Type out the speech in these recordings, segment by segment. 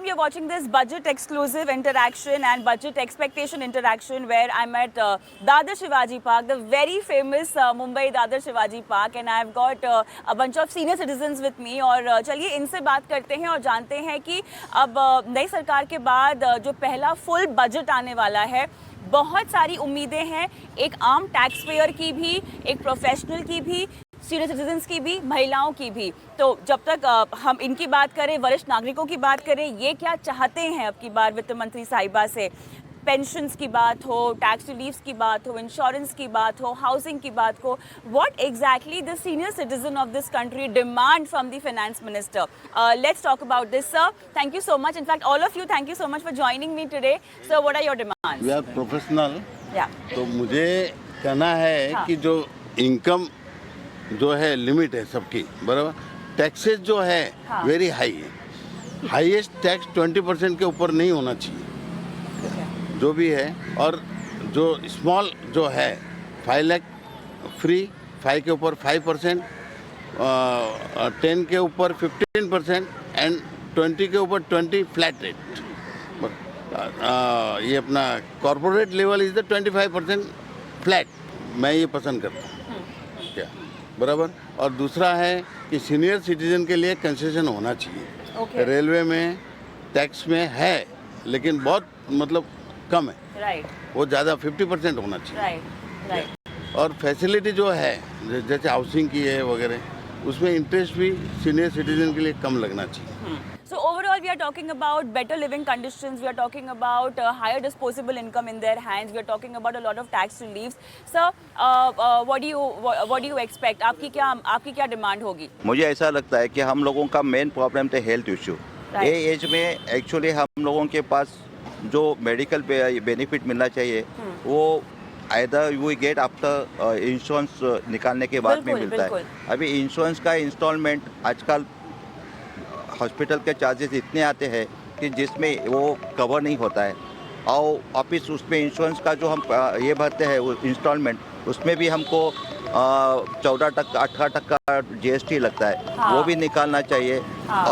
welcome. You're watching this budget exclusive interaction and budget expectation interaction where I'm at Dadar Shivaji Park, the very famous Mumbai Dadar Shivaji Park, and I've got a bunch of senior citizens with me. और चलिए इनसे बात करते हैं और जानते हैं कि अब नई सरकार के बाद जो पहला फुल बजट आने वाला है, बहुत सारी उम्मीदें हैं, एक आम टैक्स पेयर की भी, एक प्रोफेशनल की भी, सीनियर सिटीजन्स की भी, महिलाओं की भी। तो जब तक हम इनकी बात करें, वरिष्ठ नागरिकों की बात करें, ये क्या चाहते हैं अब की बार वित्त मंत्री साहिबा से, पेंशन्स की बात हो, टैक्स रिलीफ्स की बात हो, इंश्योरेंस की बात हो, हाउसिंग की बात हो, what exactly the senior citizen of this country demand from the finance minister. Let's talk about this sir. Thank you so much, in fact all of you, thank you so much for joining me today. Sir, what are your demands? We are professional. या तो मुझे कहना है हाँ. कि जो income जो है लिमिट है सबकी, बराबर, टैक्सेस जो है हाँ. वेरी हाई है। हाईएस्ट टैक्स 20% के ऊपर नहीं होना चाहिए जो भी है। और जो स्मॉल जो है 5 लाख फ्री, 5 के ऊपर 5%, 10 के ऊपर 15% एंड 20 के ऊपर 20 फ्लैट रेट। ये अपना corporate level is the 25% flat. मैं ये पसंद करता हूँ, क्या बराबर। और दूसरा है कि सीनियर सिटीजन के लिए कंसेशन होना चाहिए। रेलवे में टैक्स में है लेकिन बहुत मतलब कम है, राइट, वो ज़्यादा 50% होना चाहिए। राइट। और फैसिलिटी जो है जैसे हाउसिंग की है वगैरह, उसमें इंटरेस्ट भी सीनियर सिटीजन के लिए कम लगना चाहिए। So overall, we are talking about better living conditions. We are talking about higher disposable income in their hands. We are talking about a lot of tax reliefs. Sir, what do you expect? आपकी क्या demand होगी? मुझे ऐसा लगता है कि हम लोगों का मेन प्रॉब्लम था हेल्थ इश्यू। ये एज में एक्चुअली हम लोगों के पास जो मेडिकल बेनिफिट मिलना चाहिए वो either we get after insurance निकालने के बाद में मिलता है। अभी इंश्योरेंस का इंस्टॉलमेंट आजकल हॉस्पिटल के चार्जेस इतने आते हैं कि जिसमें वो कवर नहीं होता है। और ऑफिस उसमें इंश्योरेंस का जो हम ये भरते हैं वो इंस्टॉलमेंट, उसमें भी हमको 14% 18% GST लगता है। हाँ। वो भी निकालना चाहिए। हाँ।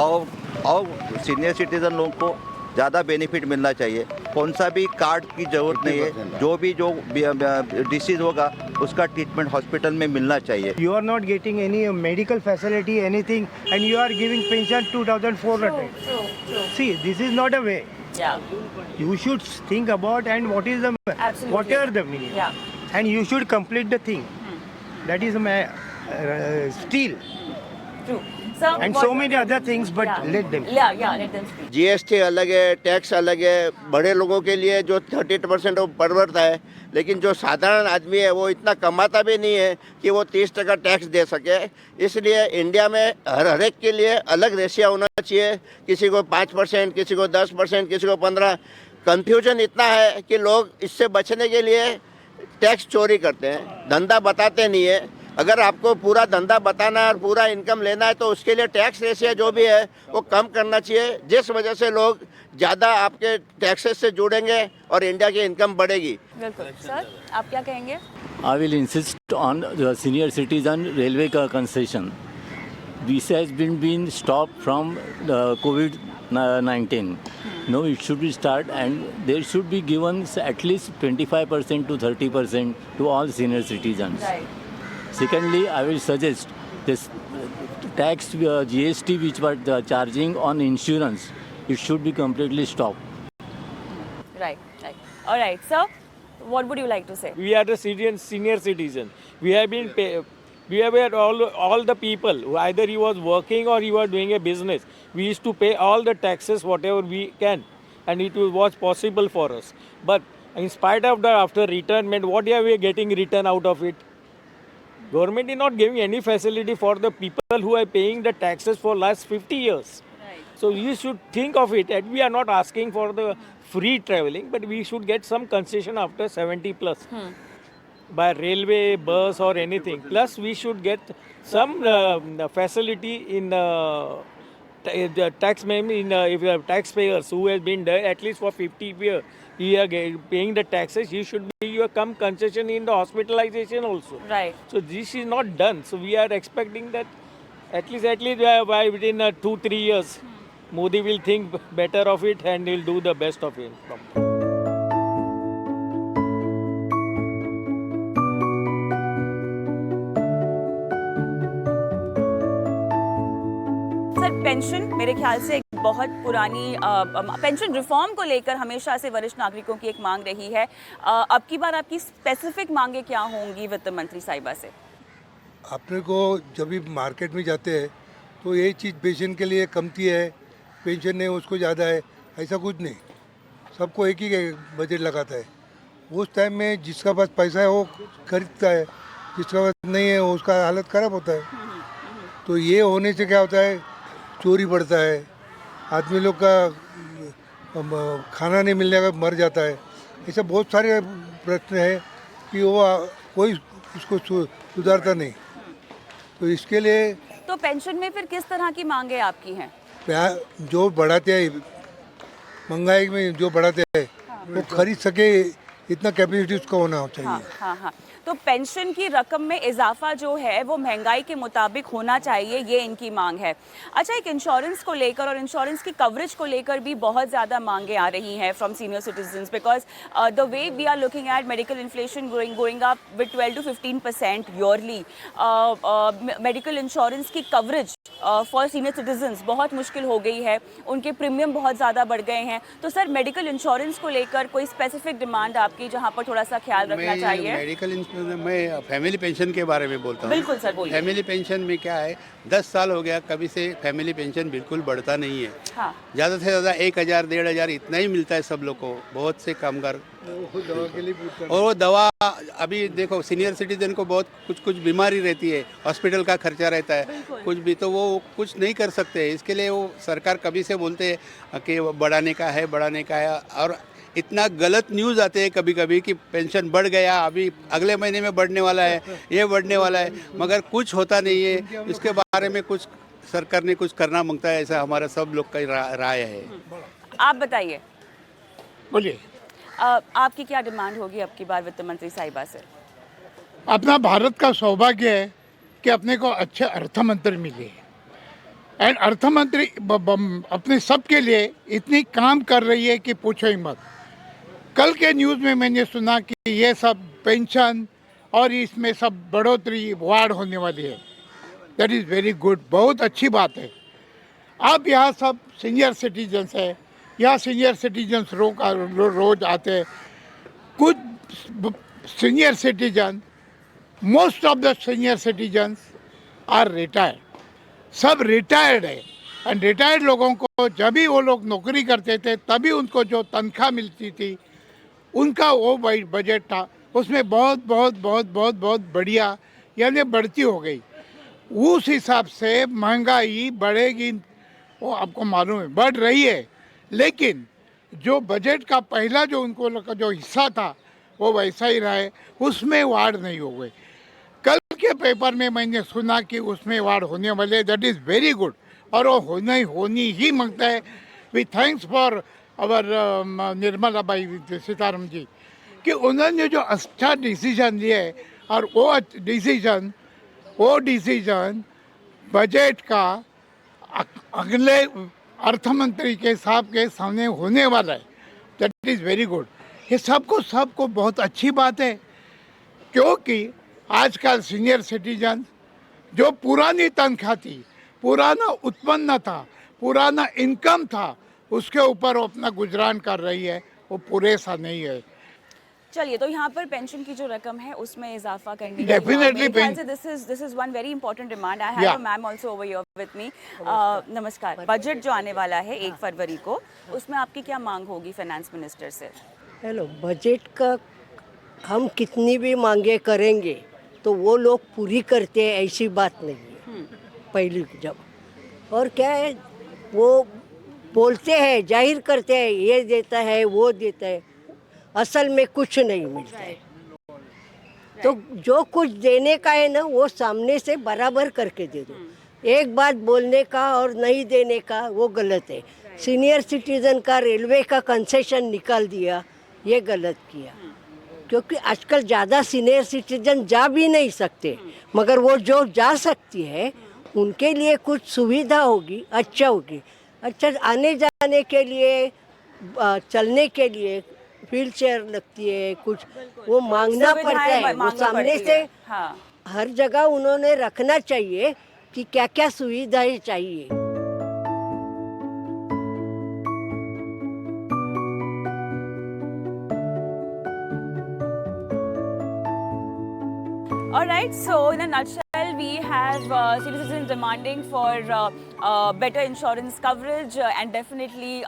और सीनियर सिटीजन लोगों को ज़्यादा बेनिफिट मिलना चाहिए। कौन सा भी कार्ड की ज़रूरत नहीं है, जो डिसीज़ होगा उसका ट्रीटमेंट हॉस्पिटल में मिलना चाहिए। You are not getting any medical facility, anything, and you are giving pension 2,400. True. See, this is not a way. Yeah, You should think about and what is the absolutely. whatever the meaning, Yeah. and you should complete the thing. That is my still, True. Sir, and so many other things, but Yeah. let them. Yeah, let them speak. GST अलग है, tax अलग है। बड़े लोगों के लिए जो 30% वो परवड़ता है, लेकिन जो साधारण आदमी है वो इतना कमाता भी नहीं है कि वो 30% टैक्स दे सके। इसलिए इंडिया में हर एक के लिए अलग रेशिया होना चाहिए। किसी को 5%, किसी को 10%, किसी को 15%। कन्फ्यूजन इतना है कि लोग इससे बचने के लिए टैक्स चोरी करते हैं, धंधा बताते नहीं है। अगर आपको पूरा धंधा बताना है और पूरा इनकम लेना है तो उसके लिए टैक्स रेशियो जो भी है वो कम करना चाहिए, जिस वजह से लोग ज़्यादा आपके टैक्सेस से जुड़ेंगे और इंडिया की इनकम बढ़ेगी। बिल्कुल। सर, आप क्या कहेंगे? I will insist on the senior citizen railway concession. This has been stopped from the COVID-19. No, it should be start and there should be given at least 25% to 30% to all senior citizens. Right. Secondly, I will suggest this tax GST which were charging on insurance, it should be completely stopped. Right. All right, sir, what would you like to say? We are the senior citizen. We have been we have all the people who either he was working or he was doing a business. We used to pay all the taxes whatever we can, and it was possible for us. But in spite of that, after retirement, what are we getting return out of it? Government is not giving any facility for the people who are paying the taxes for last 50 years. Right. So you should think of it. And we are not asking for the free traveling, but we should get some concession after 70 plus by railway, bus or anything. Plus we should get some facility in the tax, if you have taxpayers who has been there at least for 50 years. You are paying the taxes, you should be your come concession in the hospitalization also. Right. So this is not done. So we are expecting that at least by within 2-3 years Modi will think better of it and will do the best of it. Sir pension मेरे ख्याल से एक बहुत पुरानी pension reform को लेकर हमेशा से वरिष्ठ नागरिकों की एक मांग रही है। अब की बार आपकी स्पेसिफिक मांगे क्या होंगी वित्त मंत्री साहिबा से? अपने को जब भी मार्केट में जाते हैं तो यही चीज़ पेंशन के लिए कमती है, पेंशन नहीं उसको ज़्यादा है, ऐसा कुछ नहीं। सबको एक ही बजट लगाता है। उस टाइम में जिसका पास पैसा है वो खरीदता है, जिसका पास नहीं है उसका हालत ख़राब होता है। तो ये होने से क्या होता है, चोरी बढ़ता है, आदमी लोग का खाना नहीं मिलने का मर जाता है। ऐसा बहुत सारे प्रश्न है कि वो कोई उसको सुधारता नहीं। तो इसके लिए तो पेंशन में फिर किस तरह की मांगे आपकी हैं? जो बढ़ाते हैं, महंगाई में जो बढ़ाते हैं वो खरीद सके इतना कैपेसिटी उसका होना चाहिए। हाँ हाँ हाँ। तो पेंशन की रकम में इजाफा जो है वो महंगाई के मुताबिक होना चाहिए, ये इनकी मांग है। अच्छा, एक इंश्योरेंस को लेकर और इंश्योरेंस की कवरेज को लेकर भी बहुत ज़्यादा मांगे आ रही हैं from senior citizens, because the way we are looking at medical inflation going up with 12 to 15% yearly. Medical insurance की कवरेज फॉर सीनियर सिटीजन्स बहुत मुश्किल हो गई है, उनके प्रीमियम बहुत ज़्यादा बढ़ गए हैं। तो सर मेडिकल इंश्योरेंस को लेकर कोई स्पेसिफिक डिमांड आपकी जहाँ पर थोड़ा सा ख्याल रखना चाहिए? मेडिकल इंश्योरेंस मैं फैमिली पेंशन के बारे में बोलता हूँ। बिल्कुल सर, बोलिए। फैमिली पेंशन में क्या है, 10 साल हो गया कभी से फैमिली पेंशन बिल्कुल बढ़ता नहीं है। हाँ। ज़्यादा से ज़्यादा 1,000 1,500 इतना ही मिलता है सब लोग को, बहुत से कामगार। और वो दवा अभी देखो सीनियर सिटीजन को बहुत कुछ बीमारी रहती है, हॉस्पिटल का खर्चा रहता है, कुछ भी, तो वो कुछ नहीं कर सकते। इसके लिए वो सरकार कभी से बोलते हैं कि बढ़ाने का है और इतना गलत न्यूज़ आते हैं कभी कभी कि पेंशन बढ़ गया, अभी अगले महीने में बढ़ने वाला है, ये बढ़ने वाला है, मगर कुछ होता नहीं है। इसके बारे में कुछ सरकार ने कुछ करना मांगता है, ऐसा हमारा सब लोग का राय है। आप बताइए, बोलिए। आपकी क्या डिमांड होगी अब की बार वित्त मंत्री साहिबा से? अपना भारत का सौभाग्य है कि अपने को अच्छे अर्थमंत्री मिले, एंड अर्थमंत्री अपने सबके लिए इतनी काम कर रही है कि पूछो ही मत। कल के न्यूज़ में मैंने सुना कि ये सब पेंशन और इसमें सब बढ़ोतरी वार्ड होने वाली है। दैट इज़ वेरी गुड, बहुत अच्छी बात है। अब यहाँ सब सीनियर सिटीजन्स है, यहाँ सीनियर सिटीजन्स रोज आते हैं। कुछ senior citizen, most of the senior citizens are retired, सब रिटायर्ड है। एंड रिटायर्ड लोगों को जब भी वो लोग नौकरी करते थे तभी उनको जो तनख्वाह मिलती थी, उनका वो बजट था, उसमें बहुत बहुत बहुत बहुत बहुत बढ़िया यानी बढ़ती हो गई। उस हिसाब से महंगाई बढ़ेगी, वो आपको मालूम है बढ़ रही है, लेकिन जो बजट का पहला जो उनको जो हिस्सा था वो वैसा ही रहा है, उसमें वाड़ नहीं हो गई। कल के पेपर में मैंने सुना कि उसमें वाड़ होने वाले, दैट इज़ वेरी गुड, और वो होनी ही मांगता है। We thanks for our Nirmala भाई सीताराम जी कि उन्होंने जो अच्छा डिसीजन लिया है, और वो डिसीजन बजट का अगले अर्थमंत्री के साहब के सामने होने वाला है। That is very good. ये सबको बहुत अच्छी बात है, क्योंकि आजकल सीनियर सिटीजन जो पुरानी तनख्वाह थी, पुराना उत्पन्न था, पुराना इनकम था, उसके ऊपर वो अपना गुजरान कर रही है, वो पूरे सा नहीं है। चलिए, तो यहाँ पर पेंशन की जो रकम है उसमें इजाफा करने definitely this is one very important demand. I have a ma'am also over here with me. नमस्कार। बजट जो आने वाला है 1 फरवरी को, उसमें आपकी क्या मांग होगी फाइनेंस मिनिस्टर से? हेलो, बजट का हम कितनी भी मांगे करेंगे तो वो लोग पूरी करते हैं, ऐसी बात नहीं है पहली जब। और क्या है, वो बोलते हैं, जाहिर करते हैं, ये देता है वो देता है, असल में कुछ नहीं मिलता है। तो जो कुछ देने का है ना, वो सामने से बराबर करके दे दो। एक बात बोलने का और नहीं देने का वो गलत है। सीनियर सिटीजन का रेलवे का कंसेशन निकाल दिया, ये गलत किया, क्योंकि आजकल ज़्यादा सीनियर सिटीजन जा भी नहीं सकते, मगर वो जो जा सकती है उनके लिए कुछ सुविधा होगी, अच्छा होगी। अच्छा, आने जाने के लिए चलने के लिए व्हील चेयर लगती है, कुछ वो मांगना सुविधाएं पड़ता है, वो मांगना सामने पड़ती से है। हाँ। हर जगह उन्होंने रखना चाहिए कि क्या क्या सुविधाएं चाहिए। All right, so in a nutshell, we have senior citizens demanding for better insurance coverage and definitely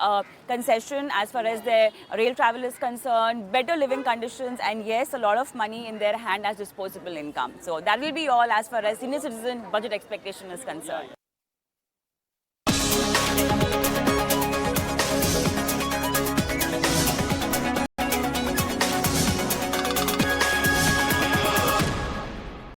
concession as far as their rail travel is concerned, better living conditions, and yes, a lot of money in their hand as disposable income. So that will be all as far as senior citizen budget expectation is concerned.